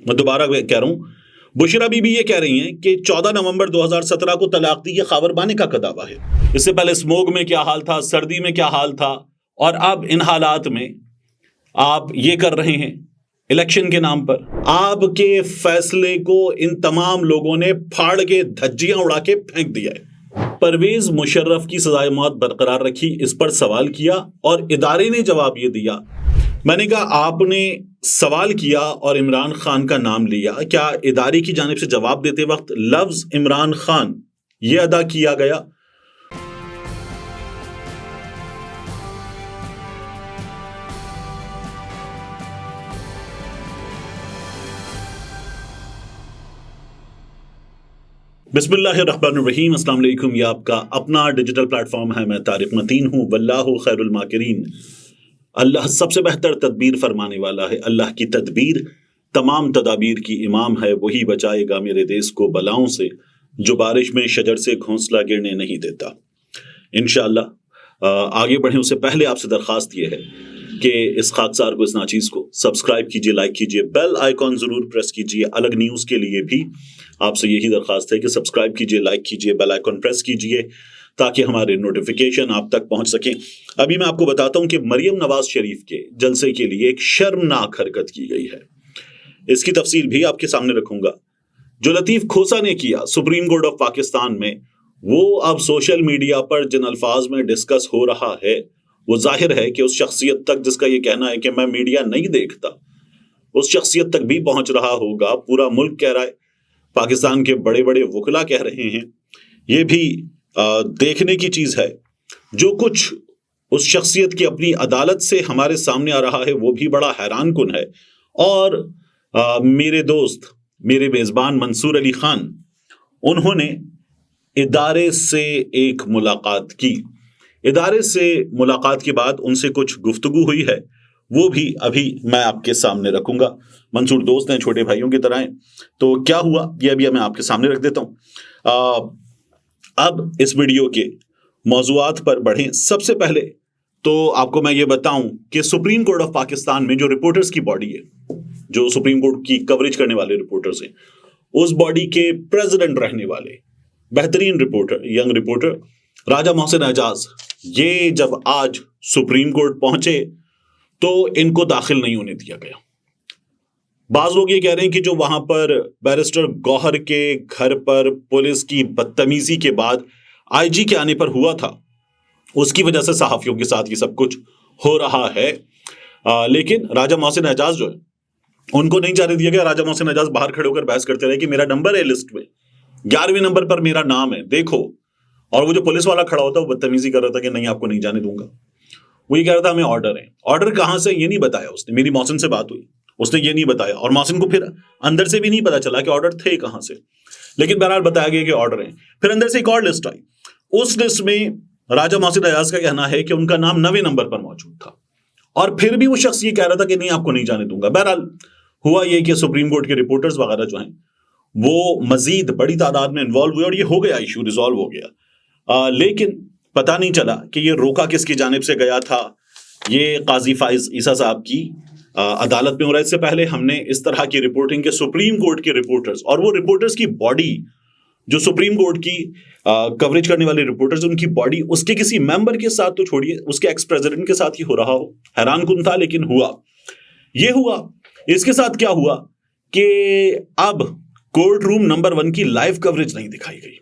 میں دوبارہ کہہ رہا ہوں، بشرا بی یہ کہہ رہی ہیں کہ 14 نومبر 2017 کو طلاق دی، یہ خاور بانکا کا دعویٰ ہے۔ اس سے پہلے اسموگ میں کیا حال تھا، سردی میں کیا حال تھا، اور اب ان حالات میں آپ یہ کر رہے ہیں الیکشن کے نام پر۔ آپ کے فیصلے کو ان تمام لوگوں نے پھاڑ کے دھجیاں اڑا کے پھینک دیا ہے۔ پرویز مشرف کی سزائے موت برقرار رکھی، اس پر سوال کیا اور ادارے نے جواب یہ دیا۔ میں نے کہا آپ نے سوال کیا اور عمران خان کا نام لیا، کیا ادارے کی جانب سے جواب دیتے وقت لفظ عمران خان یہ ادا کیا گیا؟ بسم اللہ الرحمن الرحیم۔ السلام علیکم، یہ آپ کا اپنا ڈیجیٹل پلیٹ فارم ہے، میں طارق متین ہوں۔ واللہ خیر الماکرین، اللہ سب سے بہتر تدبیر فرمانے والا ہے۔ اللہ کی تدبیر تمام تدابیر کی امام ہے، وہی بچائے گا میرے دیس کو بلاؤں سے، جو بارش میں شجر سے گھونسلہ گرنے نہیں دیتا۔ انشاءاللہ آگے بڑھیں اس سے پہلے آپ سے درخواست یہ ہے کہ اس خاکسار کو، اس ناچیز کو سبسکرائب کیجئے، لائک کیجئے، بیل آئیکن ضرور پریس کیجئے۔ الگ نیوز کے لیے بھی آپ سے یہی درخواست ہے کہ سبسکرائب کیجئے، لائک کیجئے، بیل آئیکن پریس کیجئے تاکہ ہمارے نوٹیفیکیشن آپ تک پہنچ سکیں۔ ابھی میں آپ کو بتاتا ہوں کہ مریم نواز شریف کے جلسے کے لیے ایک شرمناک حرکت کی گئی ہے، اس کی تفصیل بھی آپ کے سامنے رکھوں گا۔ جو لطیف کھوسا نے کیا سپریم کورٹ آف پاکستان میں، وہ اب سوشل میڈیا پر جن الفاظ میں ڈسکس ہو رہا ہے، وہ ظاہر ہے کہ اس شخصیت تک جس کا یہ کہنا ہے کہ میں میڈیا نہیں دیکھتا، اس شخصیت تک بھی پہنچ رہا ہوگا۔ پورا ملک کہہ رہا ہے، پاکستان کے بڑے بڑے وکلا کہہ رہے ہیں۔ یہ بھی دیکھنے کی چیز ہے، جو کچھ اس شخصیت کی اپنی عدالت سے ہمارے سامنے آ رہا ہے وہ بھی بڑا حیران کن ہے۔ اور میرے دوست، میرے میزبان منصور علی خان، انہوں نے ادارے سے ایک ملاقات کی۔ ادارے سے ملاقات کے بعد ان سے کچھ گفتگو ہوئی ہے، وہ بھی ابھی میں آپ کے سامنے رکھوں گا۔ منصور دوست ہیں، چھوٹے بھائیوں کی طرح ہیں، تو کیا ہوا یہ ابھی میں آپ کے سامنے رکھ دیتا ہوں۔ اب اس ویڈیو کے موضوعات پر بڑھیں۔ سب سے پہلے تو آپ کو میں یہ بتاؤں کہ سپریم کورٹ آف پاکستان میں جو رپورٹرز کی باڈی ہے، جو سپریم کورٹ کی کوریج کرنے والے رپورٹرز ہیں، اس باڈی کے پریزیڈنٹ رہنے والے بہترین رپورٹر، ینگ رپورٹر راجہ محسن اعجاز، یہ جب آج سپریم کورٹ پہنچے تو ان کو داخل نہیں ہونے دیا گیا۔ بعض لوگ یہ کہہ رہے ہیں کہ جو وہاں پر بیرسٹر گوہر کے گھر پر پولیس کی بدتمیزی کے بعد آئی جی کے آنے پر ہوا تھا، اس کی وجہ سے صحافیوں کے ساتھ یہ سب کچھ ہو رہا ہے۔ لیکن راجہ محسن اعجاز جو ہے، ان کو نہیں جانے دیا گیا۔ راجہ محسن اعجاز باہر کھڑے ہو کر بحث کرتے رہے کہ میرا نمبر ہے لسٹ میں، 11ویں نمبر پر میرا نام ہے، دیکھو۔ اور وہ جو پولیس والا کھڑا ہوتا ہے وہ بدتمیزی کر رہا تھا کہ نہیں، آپ کو نہیں جانے دوں گا۔ وہ یہ کہہ رہا تھا ہمیں آرڈر ہے۔ آرڈر کہاں سے یہ نہیں بتایا اس نے۔ میری محسن سے بات ہوئی، اس نے یہ نہیں بتایا، اور محسن کو پھر اندر سے بھی نہیں پتا چلا کہ آرڈر تھے کہاں سے، لیکن بہرحال بتایا گیا کہ آرڈر ہیں۔ پھر اندر سے ایک اور لسٹ آئی، اس لسٹ میں راجہ محسن اعجاز کا کہنا ہے کہ ان کا نام 9ویں نمبر پر موجود تھا، اور پھر بھی وہ شخص یہ کہہ رہا تھا کہ نہیں، آپ کو نہیں جانے دوں گا۔ بہرحال ہوا یہ کہ سپریم کورٹ کے رپورٹرز وغیرہ جو ہیں وہ مزید بڑی تعداد میں انوالو ہوئے، اور یہ ہو گیا، ایشو ریزالو ہو گیا۔ لیکن پتہ نہیں چلا کہ یہ روکا کس کی جانب سے گیا تھا۔ یہ قاضی فائز عیسیٰ صاحب کی عدالت میں ہو رہا ہے۔ اس سے پہلے ہم نے اس طرح کی رپورٹنگ کے سپریم کورٹ کے رپورٹرز، اور وہ رپورٹرز کی باڈی جو سپریم کورٹ کی کوریج کرنے والے رپورٹرز، ان کی باڈی اس کے کسی ممبر کے ساتھ تو چھوڑیے، اس کے ایکس پریزیڈنٹ کے ساتھ ہی ہو رہا ہو، حیران کن تھا۔ لیکن ہوا یہ ہوا۔ اس کے ساتھ کیا ہوا کہ اب کورٹ روم نمبر 1 کی لائیو کوریج نہیں دکھائی گئی،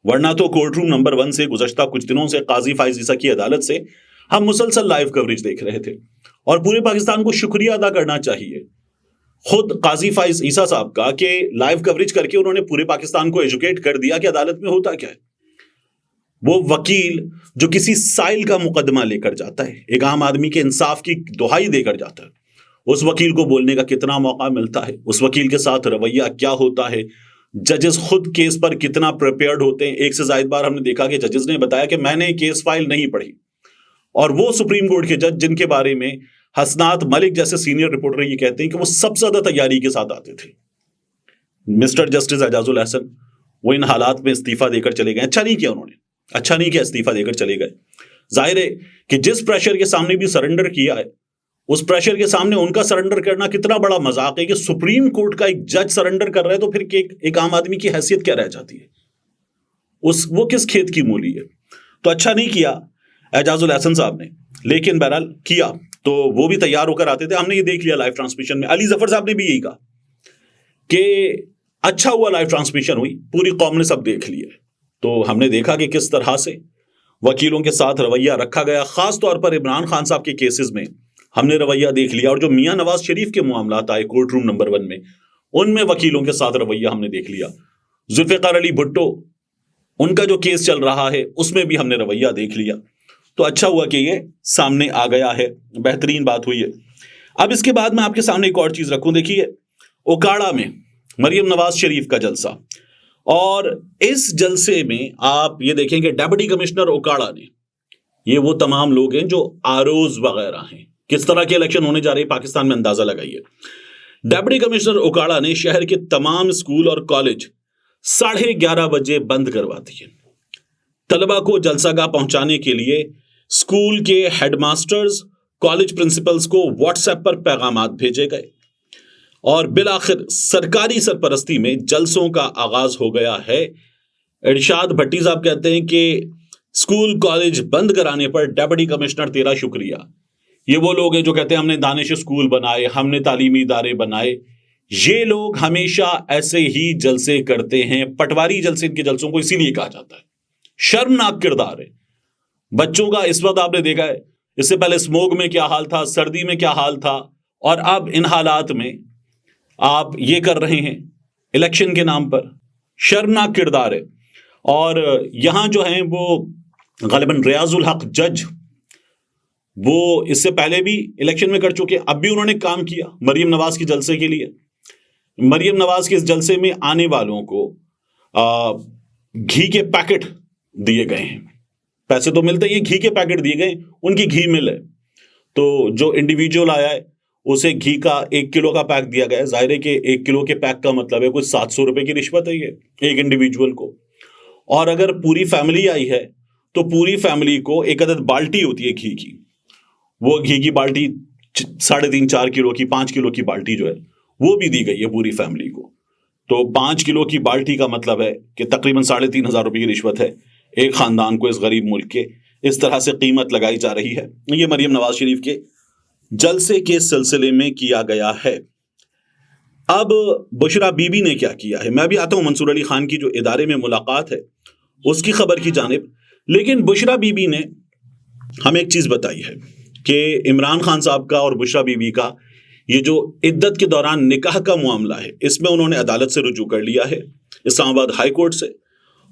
ورنہ تو کورٹ روم نمبر 1 سے گزشتہ کچھ دنوں سے قاضی فائز عیسیٰ کی عدالت سے ہم مسلسل لائیو کوریج دیکھ رہے تھے، اور پورے پاکستان کو شکریہ ادا کرنا چاہیے خود قاضی فائز عیسیٰ صاحب کا کہ لائیو کوریج کر کے انہوں نے پورے پاکستان کو ایجوکیٹ کر دیا کہ عدالت میں ہوتا کیا ہے۔ وہ وکیل جو کسی سائل کا مقدمہ لے کر جاتا ہے، ایک عام آدمی کے انصاف کی دہائی دے کر جاتا ہے، اس وکیل کو بولنے کا کتنا موقع ملتا ہے، اس وکیل کے ساتھ رویہ کیا ہوتا ہے، ججز خود کیس پر کتنا پریپیئرڈ ہوتے ہیں۔ ایک سے زائد بار ہم نے دیکھا کہ ججز نے بتایا کہ میں نے کیس فائل نہیں پڑھی، اور وہ سپریم کورٹ کے جج جن کے بارے میں حسنات ملک جیسے سینئر رپورٹر یہ کہتے ہیں کہ وہ سب سے زیادہ تیاری کے ساتھ آتے تھے، مسٹر جسٹس اعجاز الحسن، وہ ان حالات میں استعفیٰ دے کر چلے گئے۔ اچھا نہیں کیا انہوں نے، اچھا نہیں کیا استعفیٰ دے کر چلے گئے۔ ظاہر ہے کہ جس پریشر کے سامنے بھی سرنڈر کیا ہے، اس پریشر کے سامنے ان کا سرنڈر کرنا کتنا بڑا مذاق ہے کہ سپریم کورٹ کا ایک جج سرنڈر کر رہا ہے تو پھر ایک عام آدمی کی حیثیت کیا رہ جاتی ہے؟ وہ کس کھیت کی مولی ہے؟ تو اچھا نہیں کیا اعجاز الحسن صاحب نے، لیکن بہرحال کیا تو وہ بھی تیار ہو کر آتے تھے. ہم نے یہ دیکھ لیا لائیو ٹرانسمیشن میں. علی ظفر صاحب نے بھی یہی کہا کہ اچھا ہوا لائیو ٹرانسمیشن ہوئی، پوری قوم نے سب دیکھ لیا. تو ہم نے دیکھا کہ کس طرح سے وکیلوں کے ساتھ رویہ رکھا گیا، خاص طور پر عمران خان صاحب کے کیسز میں ہم نے رویہ دیکھ لیا، اور جو میاں نواز شریف کے معاملات آئے کورٹ روم نمبر 1 میں، ان میں وکیلوں کے ساتھ رویہ ہم نے دیکھ لیا. ذوالفقار علی بھٹو ان کا جو کیس چل رہا ہے اس میں بھی ہم نے رویہ دیکھ لیا. تو اچھا ہوا کہ یہ سامنے آ گیا ہے، بہترین بات ہوئی ہے. اب اس کے بعد میں آپ کے سامنے ایک اور چیز رکھوں. دیکھیے اوکاڑا میں مریم نواز شریف کا جلسہ، اور اس جلسے میں آپ یہ دیکھیں کہ ڈپٹی کمشنر اوکاڑا نے، یہ وہ تمام لوگ ہیں جو آروز وغیرہ ہیں، کس طرح کے الیکشن ہونے جا رہے ہیں پاکستان میں اندازہ لگائیے. ڈپٹی کمشنر اوکاڑا نے شہر کے تمام اسکول اور کالج 11:30 بجے بند کروا دیے. طلبہ کو جلسہ گاہ پہنچانے کے لیے اسکول کے ہیڈ ماسٹرز، کالج پرنسپلز کو واٹس ایپ پر پیغامات بھیجے گئے، اور بالآخر سرکاری سرپرستی میں جلسوں کا آغاز ہو گیا ہے. ارشاد بھٹی صاحب کہتے ہیں کہ اسکول کالج بند کرانے پر ڈپٹی کمشنر تیرا شکریہ. یہ وہ لوگ ہیں جو کہتے ہیں ہم نے دانش اسکول بنائے، ہم نے تعلیمی ادارے بنائے. یہ لوگ ہمیشہ ایسے ہی جلسے کرتے ہیں، پٹواری جلسے ان کے جلسوں کو اسی لیے کہا جاتا ہے. شرمناک کردار ہے بچوں کا. اس وقت آپ نے دیکھا ہے، اس سے پہلے اسموگ میں کیا حال تھا، سردی میں کیا حال تھا، اور اب ان حالات میں آپ یہ کر رہے ہیں الیکشن کے نام پر. شرمناک کردار ہے. اور یہاں جو ہیں وہ غالباً ریاض الحق جج، وہ اس سے پہلے بھی الیکشن میں کر چکے، اب بھی انہوں نے کام کیا مریم نواز کے جلسے کے لیے. مریم نواز کے اس جلسے میں آنے والوں کو گھی کے پیکٹ دیے گئے ہیں. پیسے تو ملتے ہیں، گھی کے پیکٹ دیے گئے، ان کی گھی مل ہے. تو جو انڈیویجول آیا ہے اسے گھی کا 1 کلو کا پیک دیا گیا ہے. ظاہر ہے کہ 1 کلو کے پیک کا مطلب ہے کوئی 700 روپے کی رشوت ہے یہ ایک انڈیویجول کو. اور اگر پوری فیملی آئی ہے تو پوری فیملی کو ایک عدد بالٹی ہوتی ہے گھی کی، وہ گھی کی بالٹی 3.5-4 کلو کی، 5 کلو کی بالٹی جو ہے وہ بھی دی گئی ہے پوری فیملی کو. تو 5 کلو کی بالٹی کا مطلب ہے کہ تقریباً 3,500 روپے کی رشوت ہے ایک خاندان کو اس غریب ملک کے. اس طرح سے قیمت لگائی جا رہی ہے. یہ مریم نواز شریف کے جلسے کے سلسلے میں کیا گیا ہے. اب بشرا بی بی نے کیا کیا ہے؟ میں بھی آتا ہوں منصور علی خان کی جو ادارے میں ملاقات ہے اس کی خبر کی جانب. لیکن بشرا بی بی نے ہمیں ایک چیز بتائی ہے کہ عمران خان صاحب کا اور بشرا بی بی کا یہ جو عدت کے دوران نکاح کا معاملہ ہے، اس میں انہوں نے عدالت سے رجوع کر لیا ہے، اسلام آباد ہائی کورٹ سے.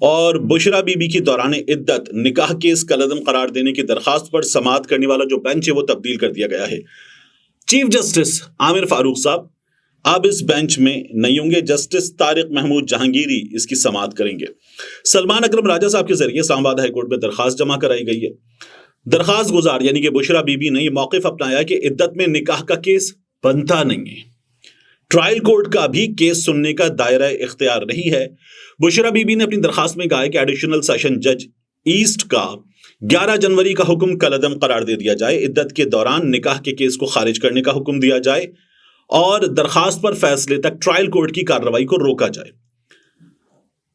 اور بشرا بی بی کی دوران عدت نکاح کیس کالعدم قرار دینے کی درخواست پر سماعت کرنے والا جو بینچ ہے وہ تبدیل کر دیا گیا ہے. چیف جسٹس عامر فاروق صاحب اب اس بینچ میں نہیں ہوں گے، جسٹس طارق محمود جہانگیری اس کی سماعت کریں گے. سلمان اکرم راجہ صاحب کے ذریعے اسلام آباد ہائی کورٹ میں درخواست جمع کرائی گئی ہے. درخواست گزار یعنی کہ بشرا بی بی نے یہ موقف اپنایا کہ عدت میں نکاح کا کیس بنتا نہیں ہے، ٹرائل کورٹ کا بھی کیس سننے کا دائرہ اختیار نہیں ہے. بشرا بی بی نے اپنی درخواست میں کہا ہے کہ ایڈیشنل سیشن جج ایسٹ کا 11 جنوری کا حکم کالعدم قرار دے دیا جائے، عدت کے دوران نکاح کے کیس کو خارج کرنے کا حکم دیا جائے، اور درخواست پر فیصلے تک ٹرائل کورٹ کی کارروائی کو روکا جائے.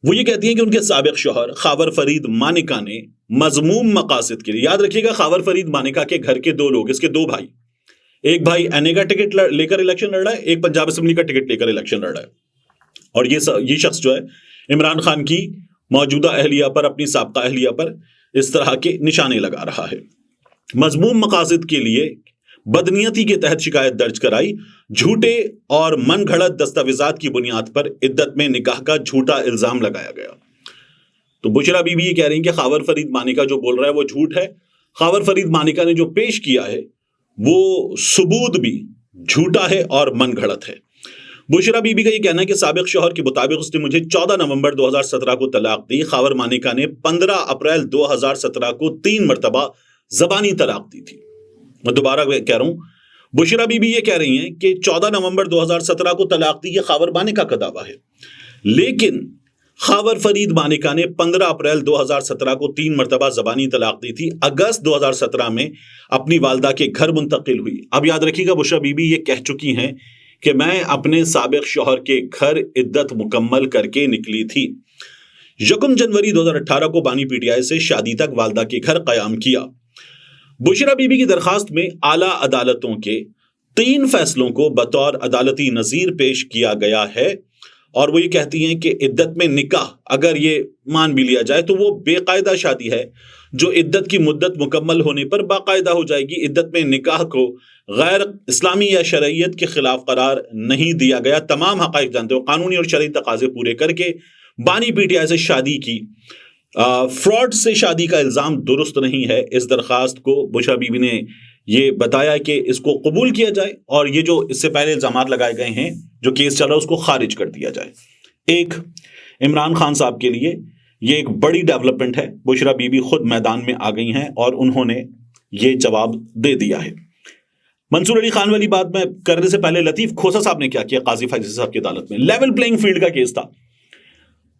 وہ یہ کہتی ہیں کہ ان کے سابق شوہر خاور فرید مانیکا نے مذموم مقاصد کے لیے، یاد رکھیے گا خاور فرید مانیکا کے گھر کے 2 لوگ، اس کے 2 بھائی، ایک بھائی این اے کا ٹکٹ لے کر الیکشن لڑ رہا ہے، ایک پنجاب اسمبلی کا ٹکٹ لے کر الیکشن لڑ رہا ہے. اور یہ شخص جو ہے عمران خان کی موجودہ اہلیہ پر، اپنی سابقہ اہلیہ پر اس طرح کے نشانے لگا رہا ہے. مذموم مقاصد کے لیے بدنیتی کے تحت شکایت درج کرائی، جھوٹے اور من گھڑت دستاویزات کی بنیاد پر عدت میں نکاح کا جھوٹا الزام لگایا گیا. تو بشرا بی بی یہ کہہ رہی ہیں کہ خاور فرید مانیکا جو بول رہا ہے وہ جھوٹ ہے. خاور فرید مانیکا نے جو پیش کیا ہے وہ ثبوت بھی جھوٹا ہے اور من گھڑت ہے. بشرا بی بی کا یہ کہنا ہے کہ سابق شوہر کے مطابق اس نے مجھے 14 نومبر 2017 کو طلاق دی. خاور مانیکا نے 15 اپریل 2017 کو 3 مرتبہ زبانی طلاق دی تھی. میں دوبارہ کہہ رہا ہوں، بشرا بی بی یہ کہہ رہی ہیں کہ 14 نومبر 2017 کو طلاق دی، یہ خاور مانیکا کا دعویٰ ہے. لیکن خاور فرید مانیکا نے 15 اپریل 2017 کو 3 مرتبہ زبانی طلاق دی تھی. اگست 2017 میں اپنی والدہ کے گھر منتقل ہوئی. اب یاد رکھیے گا بشرا بی بی یہ کہہ چکی ہیں کہ میں اپنے سابق شوہر کے گھر عدت مکمل کر کے نکلی تھی. 1 جنوری 2018 کو بانی پی ٹی آئی سے شادی تک والدہ کے گھر قیام کیا. بشرا بی بی کی درخواست میں اعلیٰ عدالتوں کے 3 فیصلوں کو بطور عدالتی نظیر پیش کیا گیا ہے، اور وہ یہ کہتی ہیں کہ عدت میں نکاح اگر یہ مان بھی لیا جائے تو وہ بے قاعدہ شادی ہے جو عدت کی مدت مکمل ہونے پر باقاعدہ ہو جائے گی. عدت میں نکاح کو غیر اسلامی یا شرعیت کے خلاف قرار نہیں دیا گیا. تمام حقائق جانتے ہو، قانونی اور شرعی تقاضے پورے کر کے بانی پی ٹی آئی سے شادی کی. فراڈ سے شادی کا الزام درست نہیں ہے. اس درخواست کو بشرا بی بی نے یہ بتایا کہ اس کو قبول کیا جائے اور یہ جو اس سے پہلے الزامات لگائے گئے ہیں جو کیس چل رہا ہے اس کو خارج کر دیا جائے. ایک عمران خان صاحب کے لیے یہ ایک بڑی ڈیولپمنٹ ہے. بشرا بی بی خود میدان میں آ گئی ہیں اور انہوں نے یہ جواب دے دیا ہے. منصور علی خان والی بات میں کرنے سے پہلے لطیف کھوسا صاحب نے کیا کیا قاضی فیصل صاحب کی عدالت میں. لیول پلینگ فیلڈ کا کیس تھا.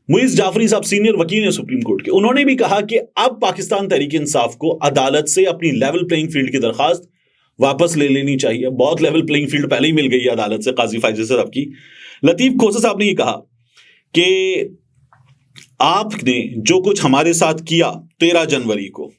معیز جعفری صاحب سینئر وکیل ہیں سپریم کورٹ کے، انہوں نے بھی کہا کہ اب پاکستان تحریک انصاف کو عدالت سے اپنی لیول پلینگ فیلڈ کی درخواست واپس لے لینی چاہیے. بہت لیول پلینگ فیلڈ پہلے ہی مل گئی ہے عدالت سے قاضی فیصل صاحب کی. لطیف کھوسا صاحب نے یہ کہا کہ آپ نے جو کچھ ہمارے ساتھ کیا 13 جنوری کو،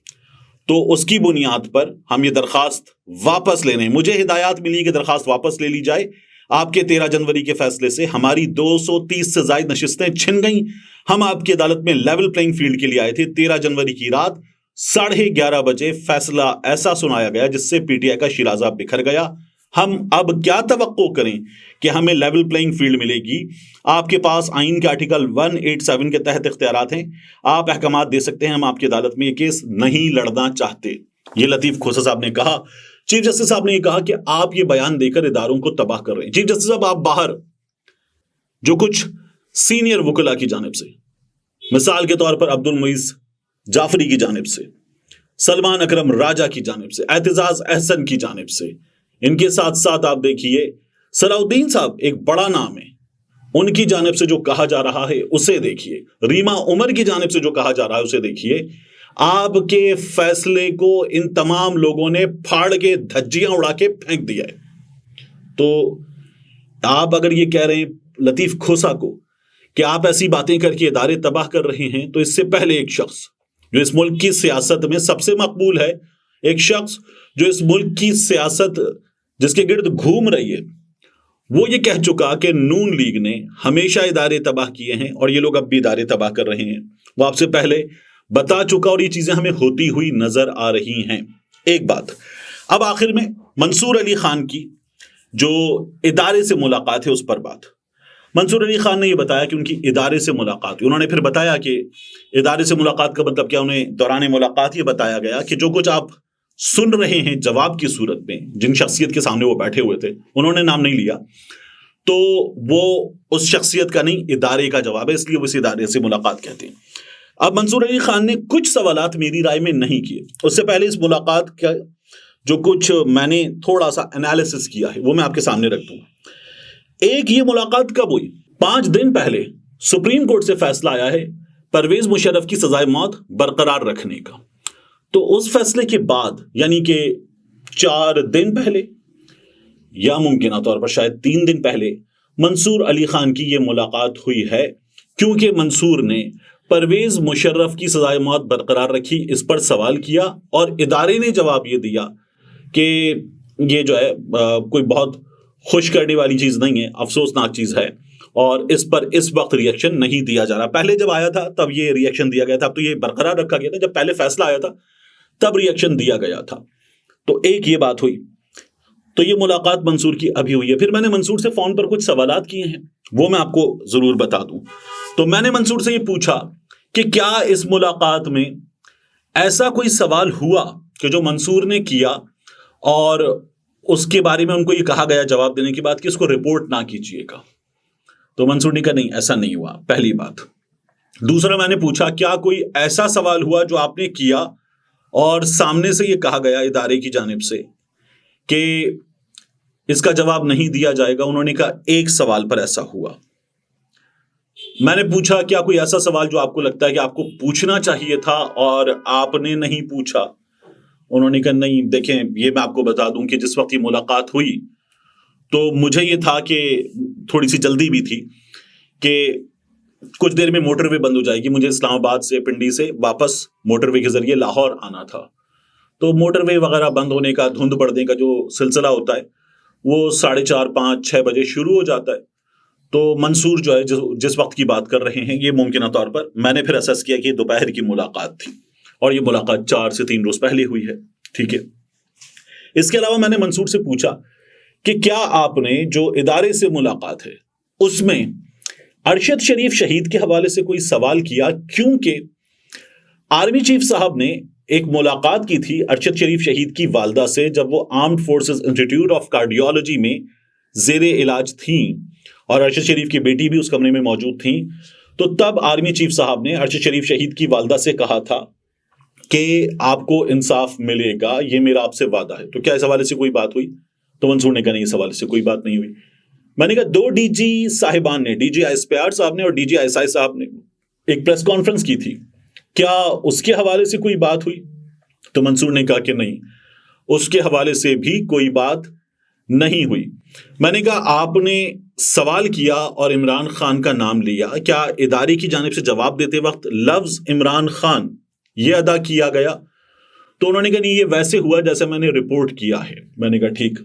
تو اس کی بنیاد پر ہم یہ درخواست واپس لینے، مجھے ہدایات ملی کہ درخواست واپس لے لی جائے. آپ کے 13 جنوری کے فیصلے سے ہماری 230 سے زائد نشستیں چھن گئیں. ہم آپ کی عدالت میں لیول پلینگ فیلڈ کے لیے آئے تھے. 13 جنوری کی رات 11:30 بجے فیصلہ ایسا سنایا گیا جس سے پی ٹی آئی کا شیرازہ بکھر گیا. ہم اب کیا توقع کریں کہ ہمیں لیول پلینگ فیلڈ ملے گی؟ آپ کے پاس آئین کے آرٹیکل 187 کے تحت اختیارات ہیں، آپ احکامات دے سکتے ہیں. ہم آپ کی عدالت میں یہ کیس نہیں لڑنا چاہتے. یہ لطیف کھوسا صاحب نے کہا. چیف جسٹس صاحب نے یہ کہا کہ آپ یہ بیان دے کر اداروں کو تباہ کر رہے ہیں. چیف جسٹس صاحب آپ باہر جو کچھ سینئر وکلا کی جانب سے، مثال کے طور پر عبد المعیز جعفری کی جانب سے، سلمان اکرم راجہ کی جانب سے، اعتزاز احسن کی جانب سے، ان کے ساتھ ساتھ آپ دیکھیے صلاح الدین صاحب ایک بڑا نام ہے، ان کی جانب سے جو کہا جا رہا ہے اسے دیکھیے. ریما عمر کی جانب سے جو کہا جا رہا ہے اسے دیکھیے. آپ کے فیصلے کو ان تمام لوگوں نے پھاڑ کے دھجیاں اڑا کے پھینک دیا ہے. تو آپ اگر یہ کہہ رہے ہیں لطیف کھوسا کو کہ آپ ایسی باتیں کر کے ادارے تباہ کر رہے ہیں، تو اس سے پہلے ایک شخص جو اس ملک کی سیاست میں سب سے مقبول ہے، ایک شخص جو اس ملک کی سیاست جس کے گرد گھوم رہی ہے، وہ یہ کہہ چکا کہ نون لیگ نے ہمیشہ ادارے تباہ کیے ہیں اور یہ لوگ اب بھی ادارے تباہ کر رہے ہیں. وہ آپ سے پہلے بتا چکا اور یہ چیزیں ہمیں ہوتی ہوئی نظر آ رہی ہیں. ایک بات اب آخر میں منصور علی خان کی جو ادارے سے ملاقات ہے اس پر بات. منصور علی خان نے یہ بتایا کہ ان کی ادارے سے ملاقات ہوئی. انہوں نے پھر بتایا کہ ادارے سے ملاقات کا مطلب کیا. انہیں دوران ملاقات یہ بتایا گیا کہ جو کچھ آپ سن رہے ہیں جواب کی صورت میں، جن شخصیت کے سامنے وہ بیٹھے ہوئے تھے، انہوں نے نام نہیں لیا، تو وہ اس شخصیت کا نہیں ادارے کا جواب ہے، اس لیے وہ اس ادارے سے ملاقات کہتے ہیں. اب منصور علی خان نے کچھ سوالات میری رائے میں نہیں کیے. اس سے پہلے اس ملاقات کا جو کچھ میں نے تھوڑا سا انالیسس کیا ہے وہ میں آپ کے سامنے رکھ دوں. ایک یہ ملاقات کب ہوئی؟ 5 دن پہلے سپریم کورٹ سے فیصلہ آیا ہے پرویز مشرف کی سزائے موت برقرار رکھنے کا. تو اس فیصلے کے بعد یعنی کہ 4 دن پہلے یا ممکنہ طور پر شاید 3 دن پہلے منصور علی خان کی یہ ملاقات ہوئی ہے، کیونکہ منصور نے پرویز مشرف کی سزائے موت برقرار رکھی، اس پر سوال کیا اور ادارے نے جواب یہ دیا کہ یہ جو ہے کوئی بہت خوش کرنے والی چیز نہیں ہے، افسوسناک چیز ہے، اور اس پر اس وقت ری ایکشن نہیں دیا جا رہا. پہلے جب آیا تھا تب یہ ری ایکشن دیا گیا تھا، اب تو یہ برقرار رکھا گیا تھا. جب پہلے فیصلہ آیا تھا تب ری ایکشن دیا گیا تھا. تو ایک یہ بات ہوئی. تو یہ ملاقات منصور کی ابھی ہوئی ہے. پھر میں نے منصور سے فون پر کچھ سوالات کیے ہیں، وہ میں آپ کو ضرور بتا دوں. تو میں نے منصور سے یہ پوچھا کہ کیا اس ملاقات میں ایسا کوئی سوال ہوا کہ جو منصور نے کیا اور اس کے بارے میں ان کو یہ کہا گیا جواب دینے کے بعد کہ اس کو رپورٹ نہ کیجیے گا. تو منصور نے کہا نہیں، ایسا نہیں ہوا، پہلی بات. دوسرا میں نے پوچھا کیا کوئی ایسا سوال ہوا جو آپ نے کیا اور سامنے سے یہ کہا گیا ادارے کی جانب سے کہ اس کا جواب نہیں دیا جائے گا. انہوں نے کہا ایک سوال پر ایسا ہوا. میں نے پوچھا کیا کوئی ایسا سوال جو آپ کو لگتا ہے کہ آپ کو پوچھنا چاہیے تھا اور آپ نے نہیں پوچھا؟ انہوں نے کہا نہیں، دیکھیں یہ میں آپ کو بتا دوں کہ جس وقت یہ ملاقات ہوئی تو مجھے یہ تھا کہ تھوڑی سی جلدی بھی تھی کہ کچھ دیر میں موٹر وے بند ہو جائے گی، مجھے اسلام آباد سے پنڈی سے واپس موٹر وے کے ذریعے لاہور آنا تھا. تو موٹر وے وغیرہ بند ہونے کا، دھند پڑنے کا جو سلسلہ ہوتا ہے وہ 4:30 5 6 بجے شروع ہو جاتا ہے. تو منصور جو ہے جس وقت کی بات کر رہے ہیں یہ ممکنہ طور پر میں نے پھر اسیس کیا کہ یہ دوپہر کی ملاقات تھی اور یہ ملاقات 4 سے 3 روز پہلے ہوئی ہے. ٹھیک ہے. اس کے علاوہ میں نے منصور سے پوچھا کہ کیا آپ نے جو ادارے سے ملاقات ہے اس میں ارشد شریف شہید کے حوالے سے کوئی سوال کیا؟ کیونکہ آرمی چیف صاحب نے ایک ملاقات کی تھی ارشد شریف شہید کی والدہ سے جب وہ armed forces institute of cardiology میں زیر علاج تھیں اور ارشد شریف کی بیٹی بھی اس کمرے میں موجود تھیں. تو تب آرمی چیف صاحب نے ارشد شریف شہید کی والدہ سے کہا تھا کہ آپ کو انصاف ملے گا، یہ میرا آپ سے وعدہ ہے. تو کیا اس حوالے سے کوئی بات ہوئی؟ تو منصور نے کہا نہیں، اس حوالے سے کوئی بات نہیں ہوئی. میں نے کہا 2 ڈی جی صاحبان نے، ڈی جی اسپیار صاحب نے اور ڈی جی ایس آئی صاحب نے ایک پریس کانفرنس کی تھی، کیا اس کے حوالے سے کوئی بات ہوئی؟ تو منصور نے کہا کہ نہیں، اس کے حوالے سے بھی کوئی بات نہیں ہوئی. میں نے کہا آپ نے سوال کیا اور عمران خان کا نام لیا، کیا ادارے کی جانب سے جواب دیتے وقت لفظ عمران خان یہ ادا کیا گیا؟ تو انہوں نے کہا نہیں، یہ ویسے ہوا جیسے میں نے رپورٹ کیا ہے. میں نے کہا ٹھیک.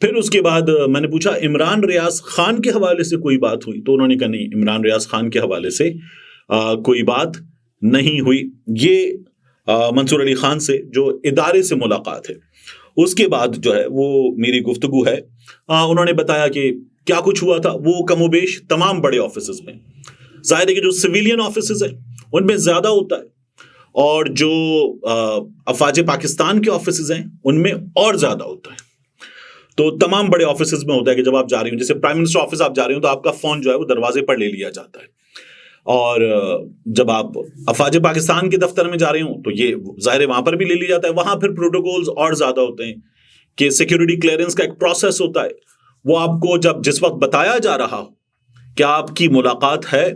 پھر اس کے بعد میں نے پوچھا عمران ریاض خان کے حوالے سے کوئی بات ہوئی؟ تو انہوں نے کہا نہیں، عمران ریاض خان کے حوالے سے کوئی بات نہیں ہوئی. یہ منصور علی خان سے جو ادارے سے ملاقات ہے. اس کے بعد جو ہے وہ میری گفتگو ہے. انہوں نے بتایا کہ کیا کچھ ہوا تھا. وہ کم و بیش تمام بڑے آفیسز میں، ظاہر ہے کہ جو سویلین آفیسز ہیں ان میں زیادہ ہوتا ہے اور جو افواج پاکستان کے آفیسز ہیں ان میں اور زیادہ ہوتا ہے. تو تمام بڑے آفیسز میں ہوتا ہے کہ جب آپ جا رہے ہوں، جیسے پرائم منسٹر آفس آپ جا رہے ہوں تو آپ کا فون جو ہے وہ دروازے پر لے لیا جاتا ہے، اور جب آپ افواج پاکستان کے دفتر میں جا رہے ہوں تو یہ ظاہر ہے وہاں پر بھی لے لیا جاتا ہے. وہاں پھر پروٹوکولز اور زیادہ ہوتے ہیں کہ سیکیورٹی کلیئرنس کا ایک پروسیس ہوتا ہے. وہ آپ کو جس وقت بتایا جا رہا ہو کہ آپ کی ملاقات ہے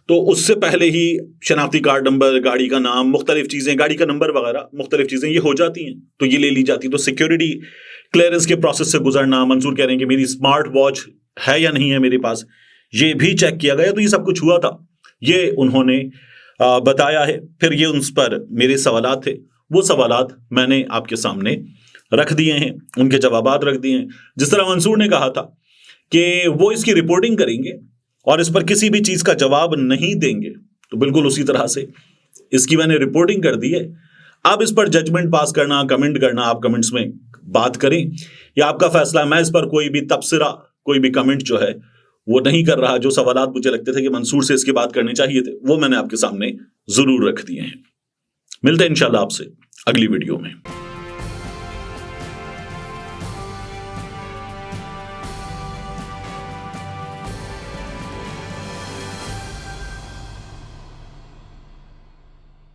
تو اس سے پہلے ہی شناختی کارڈ نمبر، گاڑی کا نام، مختلف چیزیں، گاڑی کا نمبر وغیرہ مختلف چیزیں یہ ہو جاتی ہیں تو یہ لے لی جاتی. تو سیکیورٹی کلیئرنس کے پروسیس سے گزرنا، منصور کہہ رہے ہیں کہ میری اسمارٹ واچ ہے یا نہیں ہے میرے پاس، یہ بھی چیک کیا گیا. تو یہ سب کچھ ہوا تھا، یہ انہوں نے بتایا ہے. پھر یہ ان پر میرے سوالات تھے، وہ سوالات میں نے آپ کے سامنے رکھ دیے ہیں، ان کے جوابات رکھ دیے ہیں. جس طرح منصور نے کہا تھا کہ وہ اس کی رپورٹنگ کریں گے اور اس پر کسی بھی چیز کا جواب نہیں دیں گے، تو بالکل اسی طرح سے اس کی میں نے رپورٹنگ کر دی ہے. اب اس پر ججمنٹ پاس کرنا، کمنٹ کرنا، آپ کمنٹس میں بات کریں، یا آپ کا فیصلہ. میں اس پر کوئی بھی تبصرہ، کوئی بھی کمنٹ جو ہے وہ نہیں کر رہا. جو سوالات مجھے لگتے تھے کہ منصور سے اس کی بات کرنی چاہیے تھے وہ میں نے آپ کے سامنے ضرور رکھ دیے ہیں. ملتے ہیں انشاءاللہ آپ سے اگلی ویڈیو میں.